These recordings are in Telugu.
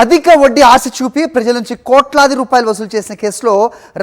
అధిక వడ్డీ ఆశ చూపి ప్రజల నుంచి కోట్లాది రూపాయలు వసూలు చేసిన కేసులో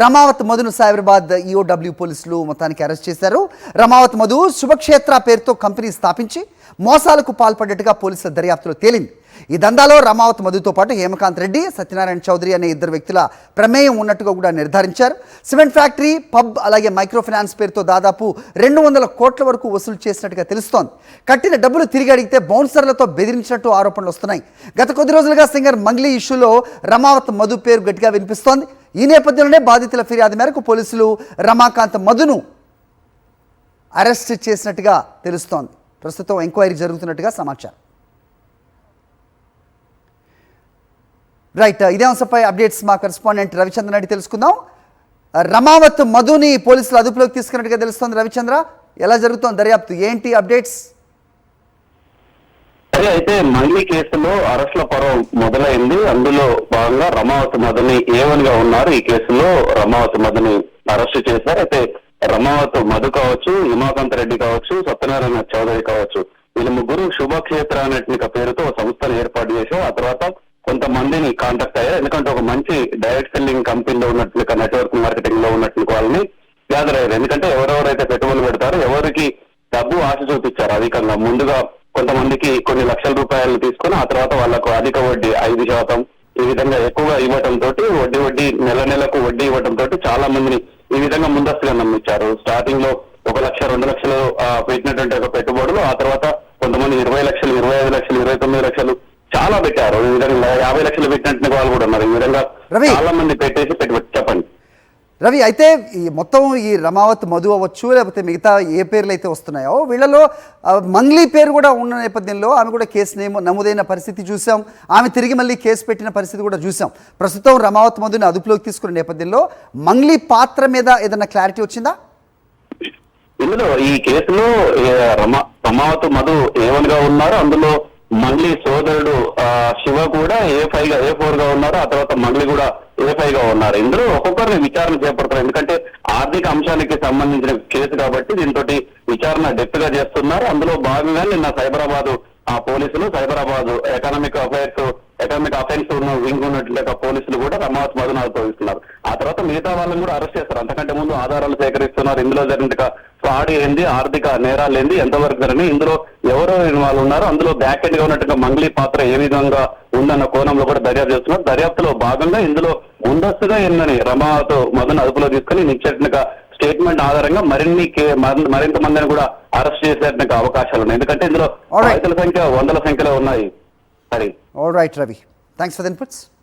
రమావత్ మధును సైబరాబాద్ ఈఓడబ్ల్యూ పోలీసులు మొత్తానికి అరెస్ట్ చేశారు. రమావత్ మధు శుభక్షేత్ర పేరుతో కంపెనీ స్థాపించి మోసాలకు పాల్పడ్డట్టుగా పోలీసుల దర్యాప్తులో తేలింది. ఈ దందాలో రమావత్ మధుతో పాటు హేమకాంత్ రెడ్డి, సత్యనారాయణ చౌదరి అనే ఇద్దరు వ్యక్తుల ప్రమేయం ఉన్నట్టుగా కూడా నిర్ధారించారు. సిమెంట్ ఫ్యాక్టరీ, పబ్, అలాగే మైక్రో ఫైనాన్స్ పేరుతో దాదాపు 200 కోట్ల వరకు వసూలు చేసినట్టుగా తెలుస్తోంది. కట్టిన డబ్బులు తిరిగి అడిగితే బౌన్సర్లతో బెదిరించినట్టు ఆరోపణలు వస్తున్నాయి. గత కొద్ది రోజులుగా సింగర్ మంగ్లీ ఇష్యూలో రమావత్ మధు పేరు గట్టిగా వినిపిస్తోంది. ఈ నేపథ్యంలోనే బాధితుల ఫిర్యాదు మేరకు పోలీసులు రమాకాంత్ మధును అరెస్ట్ చేసినట్టుగా తెలుస్తోంది. ప్రస్తుతం ఎంక్వైరీ జరుగుతున్నట్టుగా సమాచారం. రైట్, ఇదే అంశంపై అప్డేట్స్ మా కరెస్పాండెంట్ రవిచంద్ర అడిగి తెలుసుకుందాం. రమావత్ మధుని పోలీసులు అదుపులోకి తీసుకున్నట్టుగా తెలుస్తోంది. రవిచంద్ర, ఎలా జరుగుతోంది దర్యాప్తు, ఏంటి అప్డేట్స్? అయితే మంగ్లీ కేసులో అరెస్టుల పర్వం మొదలైంది. అందులో భాగంగా రమావత్ మధుని ఏవన్గా ఉన్నారు. ఈ కేసులో రమావత్ మధుని అరెస్టు చేశారు. అయితే రమావత్ మధు కావచ్చు, హిమాకాంత్ రెడ్డి కావచ్చు, సత్యనారాయణ చౌదరి కావచ్చు, వీళ్ళ ముగ్గురు శుభక్షేత్ర అనేటువంటి పేరుతో సంస్థను ఏర్పాటు చేశారు. ఆ తర్వాత కొంతమందిని కాంటాక్ట్ అయ్యారు. ఎందుకంటే ఒక మంచి డైరెక్ట్ సెల్లింగ్ కంపెనీలో ఉన్నట్లు, నెట్వర్క్ మార్కెటింగ్ లో ఉన్నట్లు వాళ్ళని గ్యాదర్ అయ్యారు. ఎందుకంటే ఎవరెవరైతే పెట్టుబడులు పెడతారో ఎవరికి డబ్బు ఆశ చూపించారు అధికంగా, ముందుగా కొంతమందికి కొన్ని లక్షల రూపాయలు తీసుకుని ఆ తర్వాత వాళ్ళకు అధిక వడ్డీ 5% ఈ విధంగా ఎక్కువగా ఇవ్వటం తోటి వడ్డీ నెలకు వడ్డీ ఇవ్వటం తోటి చాలా మందిని ఈ విధంగా ముందస్తుగా నమ్మించారు. స్టార్టింగ్ లో 1 లక్ష 2 లక్షలు పెట్టినటువంటి ఒక పెట్టుబడులు, ఆ తర్వాత కొంతమంది 20 లక్షలు, 25 లక్షలు, 29 లక్షలు చాలా పెట్టారు. ఈ విధంగా 50 లక్షలు పెట్టినట్టు వాళ్ళు కూడా ఉన్నారు. ఈ విధంగా చాలా మంది పెట్టేసి చెప్పండి రవి. అయితే ఈ మొత్తం ఈ రమావత్ మధు అవ్వచ్చు, లేకపోతే మిగతా ఏ పేర్లు అయితే వస్తున్నాయో వీళ్ళలో మంగ్లీ పేరు కూడా ఉన్న నేపథ్యంలో ఆమె కూడా కేసు నమోదైన పరిస్థితి చూసాం. ఆమె తిరిగి మళ్ళీ కేసు పెట్టిన పరిస్థితి కూడా చూసాం. ప్రస్తుతం రమావత్ మధుని అదుపులోకి తీసుకున్న నేపథ్యంలో మంగ్లీ పాత్ర మీద ఏదైనా క్లారిటీ వచ్చిందా? ఇందులో ఈ కేసులో రమావత్ మధు ఏవన్గా ఉన్నారు. అందులో మంగ్లీ సోదరుడు శివ కూడా A4 గా ఉన్నారు. ఆ తర్వాత మంగ్లీ కూడా A5 గా ఉన్నారు. ఇందులో ఒక్కొక్కరిని విచారణ చేపడతారు. ఎందుకంటే ఆర్థిక అంశానికి సంబంధించిన కేసు కాబట్టి దీంతో విచారణ డెప్త్ గా చేస్తున్నారు. అందులో భాగంగా నిన్న సైబరాబాద్ పోలీసులు, సైబరాబాద్ ఎకనామిక్ అఫెన్స్ ఉన్న వింగ్ ఉన్నట్లుగా పోలీసులు కూడా రమావత్ మధును ఆరోపిస్తున్నారు. ఆ తర్వాత మిగతా వాళ్ళని కూడా అరెస్ట్ చేస్తారు. అంతకంటే ముందు ఆధారాలు సేకరిస్తున్నారు. ఇందులో జరిగిన ఫ్రాడ్ ఏంది, ఆర్థిక నేరాలు ఏంది, ఎంతవరకు జరిగినాయి, ఇందులో ఎవరో వాళ్ళు ఉన్నారు, అందులో బ్యాక్ ఎండ్ గా ఉన్నట్టుగా మంగ్లీ పాత్ర ఏ విధంగా ఉందన్న కోణంలో కూడా దర్యాప్తు చేస్తున్నారు. దర్యాప్తులో భాగంగా ఇందులో ముందస్తుగా ఎన్నని రమావత్ మధును అదుపులో తీసుకుని నిశ్చయిగా స్టేట్మెంట్ ఆధారంగా మరింత మందిని కూడా అరెస్ట్ చేసేట అవకాశాలు ఉన్నాయి. ఎందుకంటే ఇందులో రైతుల సంఖ్య 100ల సంఖ్యలో ఉన్నాయి. All right Ravi, thanks for the inputs.